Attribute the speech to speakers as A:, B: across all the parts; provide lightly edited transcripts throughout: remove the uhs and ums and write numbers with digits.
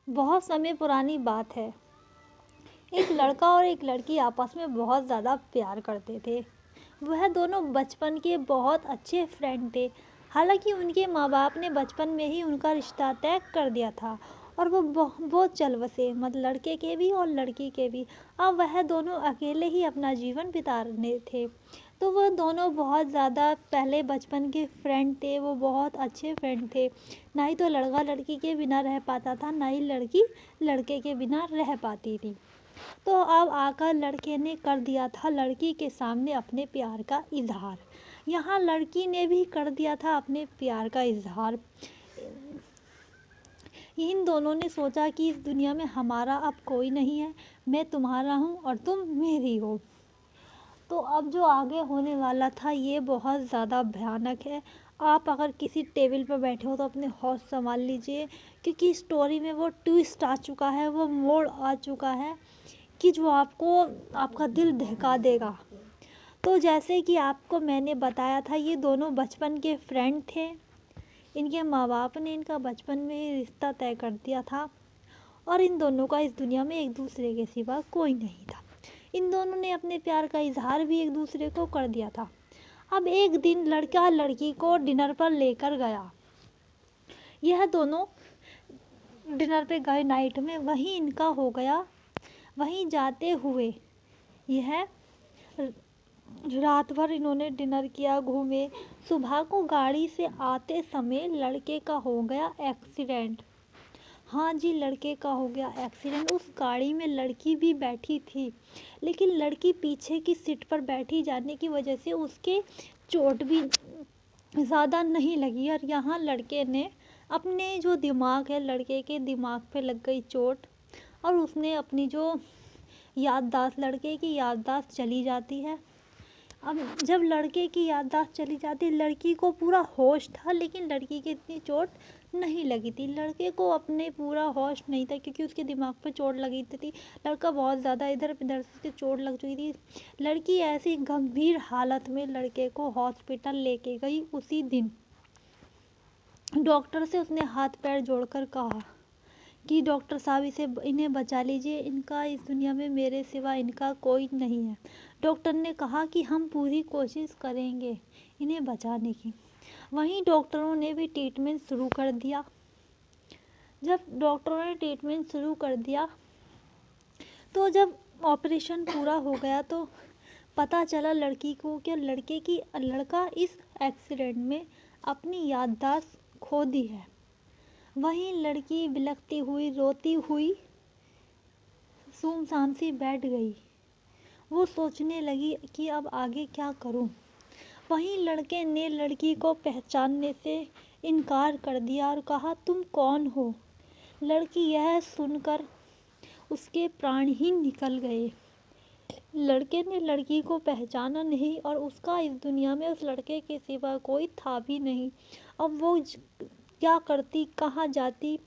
A: बहुत समय पुरानी बात है। एक लड़का और एक लड़की आपस में बहुत ज़्यादा प्यार करते थे। वह दोनों बचपन के बहुत अच्छे फ्रेंड थे। हालांकि उनके माँ बाप ने बचपन में ही उनका रिश्ता तय कर दिया था और वो चल बसे, मतलब लड़के के भी और लड़की के भी। अब वह दोनों अकेले ही अपना जीवन बिता रहे थे। तो वो दोनों बहुत ज़्यादा पहले बचपन के फ्रेंड थे, वो बहुत अच्छे फ्रेंड थे। ना ही तो लड़का लड़की के बिना रह पाता था, ना ही लड़की लड़के के बिना रह पाती थी। तो अब आकर लड़के ने कर दिया था लड़की के सामने अपने प्यार का इजहार। यहाँ लड़की ने भी कर दिया था अपने प्यार का इजहार। इन दोनों ने सोचा कि इस दुनिया में हमारा अब कोई नहीं है, मैं तुम्हारा हूँ और तुम मेरी हो। तो अब जो आगे होने वाला था ये बहुत ज़्यादा भयानक है। आप अगर किसी टेबल पर बैठे हो तो अपने होश संभाल लीजिए, क्योंकि स्टोरी में वो ट्विस्ट आ चुका है, वो मोड़ आ चुका है कि जो आपको आपका दिल दहका देगा। तो जैसे कि आपको मैंने बताया था, ये दोनों बचपन के फ्रेंड थे। इनके माँ बाप ने इनका बचपन में ही रिश्ता तय कर दिया था और इन दोनों का इस दुनिया में एक दूसरे के सिवा कोई नहीं था। इन दोनों ने अपने प्यार का इजहार भी एक दूसरे को कर दिया था। अब एक दिन लड़का लड़की को डिनर पर लेकर गया। यह दोनों डिनर पे गए नाइट में, वहीं इनका हो गया। वहीं जाते हुए यह रात भर इन्होंने डिनर किया, घूमे। सुबह को गाड़ी से आते समय लड़के का हो गया एक्सीडेंट। हाँ जी, लड़के का हो गया एक्सीडेंट। उस गाड़ी में लड़की भी बैठी थी, लेकिन लड़की पीछे की सीट पर बैठी जाने की वजह से उसके चोट भी ज़्यादा नहीं लगी। और यहाँ लड़के ने अपने जो दिमाग है, लड़के के दिमाग पे लग गई चोट और उसने अपनी जो याददाश्त, लड़के की याददाश्त चली जाती है। अब जब लड़के की याददाश्त चली जाती, लड़की को पूरा होश था, लेकिन लड़की की इतनी चोट नहीं लगी थी। लड़के को अपने पूरा होश नहीं था, क्योंकि उसके दिमाग पर चोट लगी थी। लड़का बहुत ज़्यादा इधर उधर से उसकी चोट लग चुकी थी। लड़की ऐसी गंभीर हालत में लड़के को हॉस्पिटल लेके गई। उसी दिन डॉक्टर से उसने हाथ पैर जोड़कर कहा कि डॉक्टर साहब, इन्हें बचा लीजिए, इनका इस दुनिया में मेरे सिवा इनका कोई नहीं है। डॉक्टर ने कहा कि हम पूरी कोशिश करेंगे इन्हें बचाने की। वहीं डॉक्टरों ने भी ट्रीटमेंट शुरू कर दिया। जब डॉक्टरों ने ट्रीटमेंट शुरू कर दिया तो जब ऑपरेशन पूरा हो गया तो पता चला लड़की को कि लड़का इस एक्सीडेंट में अपनी याददाश्त खो दी है। वहीं लड़की बिलखती हुई, रोती हुई सुनसान सी बैठ गई। वो सोचने लगी कि अब आगे क्या करूं। वहीं लड़के ने लड़की को पहचानने से इनकार कर दिया और कहा, तुम कौन हो। लड़की यह सुनकर उसके प्राण ही निकल गए। लड़के ने लड़की को पहचाना नहीं और उसका इस दुनिया में उस लड़के के सिवा कोई था भी नहीं। अब वो क्या करती, कहाँ जाती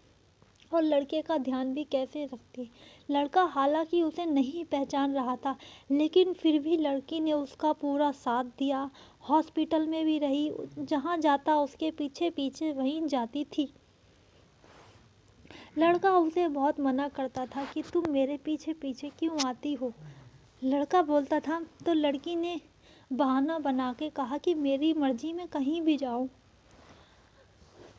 A: और लड़के का ध्यान भी कैसे रखती। लड़का हालांकि उसे नहीं पहचान रहा था, लेकिन फिर भी लड़की ने उसका पूरा साथ दिया। हॉस्पिटल में भी रही, जहाँ जाता उसके पीछे पीछे वहीं जाती थी। लड़का उसे बहुत मना करता था कि तुम मेरे पीछे पीछे क्यों आती हो। लड़का बोलता था तो लड़की ने बहाना बना के कहा कि मेरी मर्जी, में कहीं भी जाऊं।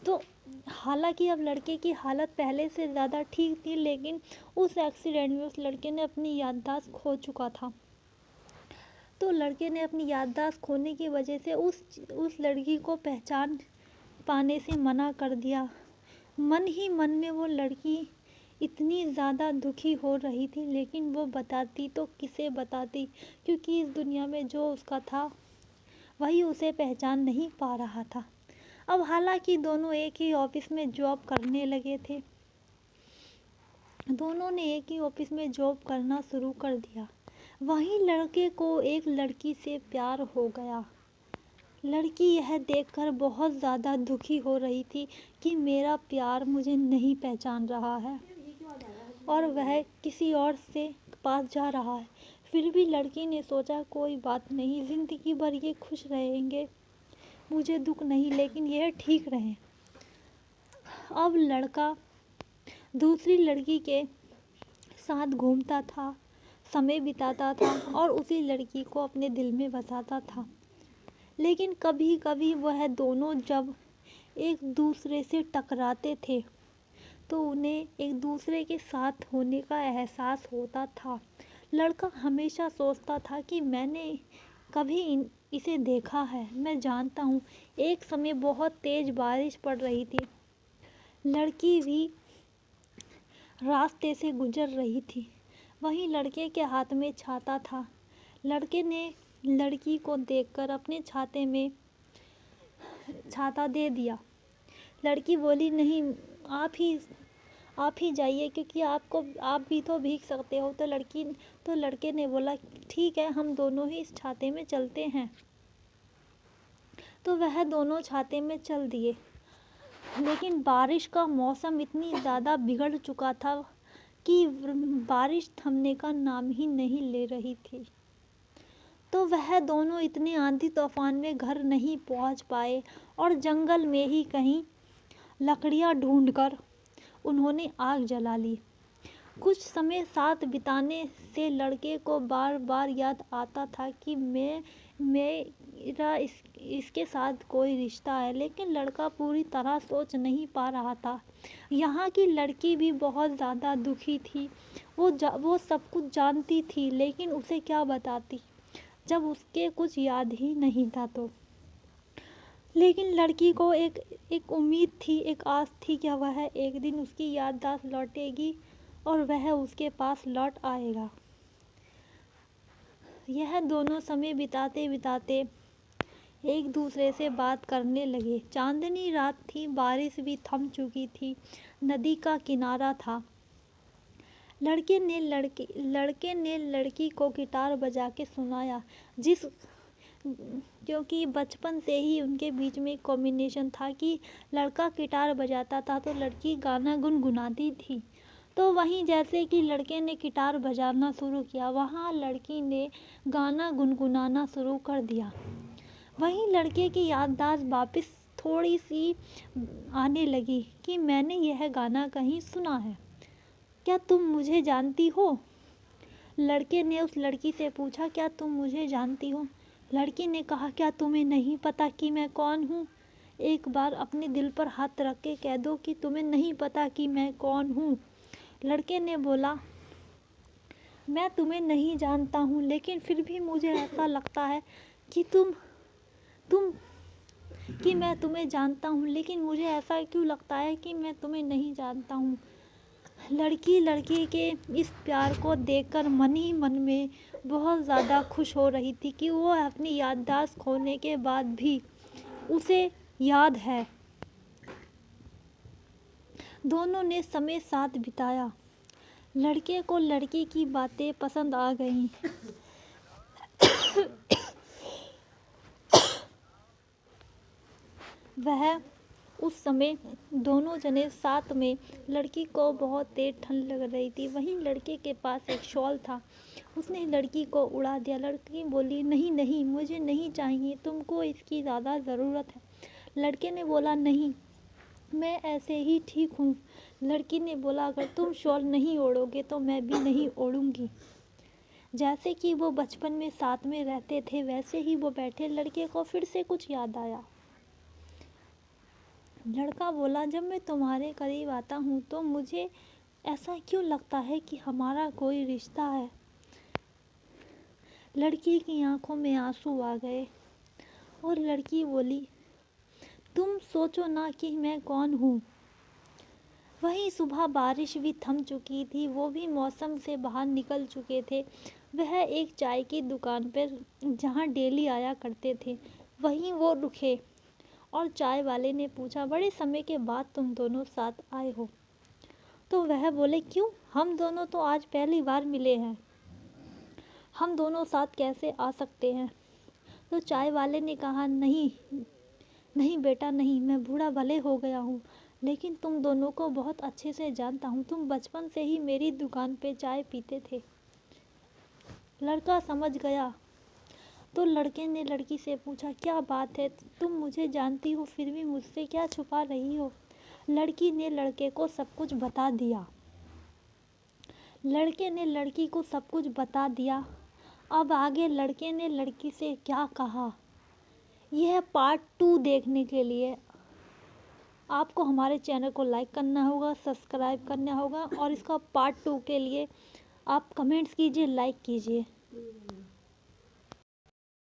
A: तो हालांकि अब लड़के की हालत पहले से ज़्यादा ठीक थी, लेकिन उस एक्सीडेंट में उस लड़के ने अपनी याददाश्त खो चुका था। तो लड़के ने अपनी याददाश्त खोने की वजह से उस लड़की को पहचान पाने से मना कर दिया। मन ही मन में वो लड़की इतनी ज़्यादा दुखी हो रही थी, लेकिन वो बताती तो किसे बताती, क्योंकि इस दुनिया में जो उसका था वही उसे पहचान नहीं पा रहा था। अब हालांकि दोनों एक ही ऑफिस में जॉब करने लगे थे। दोनों ने एक ही ऑफिस में जॉब करना शुरू कर दिया। वहीं लड़के को एक लड़की से प्यार हो गया। लड़की यह देखकर बहुत ज़्यादा दुखी हो रही थी कि मेरा प्यार मुझे नहीं पहचान रहा है और वह किसी और से पास जा रहा है। फिर भी लड़की ने सोचा, कोई बात नहीं, ज़िंदगी भर ये खुश रहेंगे, मुझे दुख नहीं, लेकिन यह ठीक रहे। अब लड़का दूसरी लड़की के साथ घूमता था, समय बिताता था और उसी लड़की को अपने दिल में बसाता था। लेकिन कभी कभी वह दोनों जब एक दूसरे से टकराते थे तो उन्हें एक दूसरे के साथ होने का एहसास होता था। लड़का हमेशा सोचता था कि मैंने कभी इसे देखा है, मैं जानता हूँ। एक समय बहुत तेज बारिश पड़ रही थी। लड़की भी रास्ते से गुजर रही थी। वहीं लड़के के हाथ में छाता था। लड़के ने लड़की को देखकर अपने छाते में छाता दे दिया। लड़की बोली, नहीं, आप ही जाइए, क्योंकि आप भी तो भीग सकते हो। तो लड़के ने बोला, ठीक है, हम दोनों ही इस छाते में चलते हैं। तो वह दोनों छाते में चल दिए। लेकिन बारिश का मौसम इतनी ज़्यादा बिगड़ चुका था कि बारिश थमने का नाम ही नहीं ले रही थी। तो वह दोनों इतने आंधी तूफान में घर नहीं पहुंच पाए और जंगल में ही कहीं लकड़ियां ढूंढकर उन्होंने आग जला ली। कुछ समय साथ बिताने से लड़के को बार बार याद आता था कि मेरा इसके साथ कोई रिश्ता है, लेकिन लड़का पूरी तरह सोच नहीं पा रहा था। यहाँ की लड़की भी बहुत ज़्यादा दुखी थी। वो सब कुछ जानती थी, लेकिन उसे क्या बताती जब उसके कुछ याद ही नहीं था। तो लेकिन लड़की को एक उम्मीद थी, एक आस थी कि वह एक दिन उसकी याददाश्त लौटेगी और वह उसके पास लौट आएगा। यह दोनों समय बिताते बिताते एक दूसरे से बात करने लगे। चांदनी रात थी, बारिश भी थम चुकी थी, नदी का किनारा था। लड़के ने लड़की को गिटार बजा के सुनाया, क्योंकि बचपन से ही उनके बीच में कॉम्बिनेशन था कि लड़का गिटार बजाता था तो लड़की गाना गुनगुनाती थी। तो वहीं जैसे कि लड़के ने गिटार बजाना शुरू किया, वहाँ लड़की ने गाना गुनगुनाना शुरू कर दिया। वहीं लड़के की याददाश्त वापस थोड़ी सी आने लगी कि मैंने यह गाना कहीं सुना है, क्या तुम मुझे जानती हो? लड़के ने उस लड़की से पूछा, क्या तुम मुझे जानती हो? लड़की ने कहा, क्या तुम्हें नहीं पता कि मैं कौन हूँ? एक बार अपने दिल पर हाथ रख के कह दो कि तुम्हें नहीं पता कि मैं कौन हूँ। लड़के ने बोला, मैं तुम्हें नहीं जानता हूँ, लेकिन फिर भी मुझे ऐसा लगता है कि कि मैं तुम्हें जानता हूँ, लेकिन मुझे ऐसा क्यों लगता है कि मैं तुम्हें नहीं जानता हूँ। लड़की के इस प्यार को देखकर मन ही मन में बहुत ज़्यादा खुश हो रही थी कि वो अपनी याददाश्त खोने के बाद भी उसे याद है। दोनों ने समय साथ बिताया। लड़के को लड़की की बातें पसंद आ गईं। वह उस समय दोनों जने साथ में। लड़की को बहुत तेज ठंड लग रही थी। वहीं लड़के के पास एक शॉल था, उसने लड़की को उड़ा दिया। लड़की बोली, नहीं नहीं, मुझे नहीं चाहिए, तुमको इसकी ज़्यादा ज़रूरत है। लड़के ने बोला, नहीं, मैं ऐसे ही ठीक हूँ। लड़की ने बोला, अगर तुम शॉल नहीं ओढ़ोगे तो मैं भी नहीं ओढ़ूंगी। जैसे कि वो बचपन में साथ में रहते थे वैसे ही वो बैठे। लड़के को फिर से कुछ याद आया। लड़का बोला, जब मैं तुम्हारे करीब आता हूँ तो मुझे ऐसा क्यों लगता है कि हमारा कोई रिश्ता है। लड़की की आंखों में आंसू आ गए और लड़की बोली, तुम सोचो ना कि मैं कौन हूँ। वहीं सुबह बारिश भी थम चुकी थी, वो भी मौसम से बाहर निकल चुके थे। वह एक चाय की दुकान पर, जहाँ डेली आया करते थे, वहीं वो रुके और चाय वाले ने पूछा, बड़े समय के बाद तुम दोनों साथ आए हो? तो वह बोले, क्यों, हम दोनों तो आज पहली बार मिले हैं, हम दोनों साथ कैसे आ सकते हैं? तो चाय वाले ने कहा, नहीं नहीं बेटा नहीं, मैं बूढ़ा भले हो गया हूँ, लेकिन तुम दोनों को बहुत अच्छे से जानता हूँ। तुम बचपन से ही मेरी दुकान पे चाय पीते थे। लड़का समझ गया। तो लड़के ने लड़की से पूछा, क्या बात है, तुम मुझे जानती हो फिर भी मुझसे क्या छुपा रही हो? लड़की ने लड़के को सब कुछ बता दिया। लड़के ने लड़की को सब कुछ बता दिया। अब आगे लड़के ने लड़की से क्या कहा, यह पार्ट 2 देखने के लिए आपको हमारे चैनल को लाइक करना होगा, सब्सक्राइब करना होगा और इसका पार्ट 2 के लिए आप कमेंट्स कीजिए, लाइक कीजिए।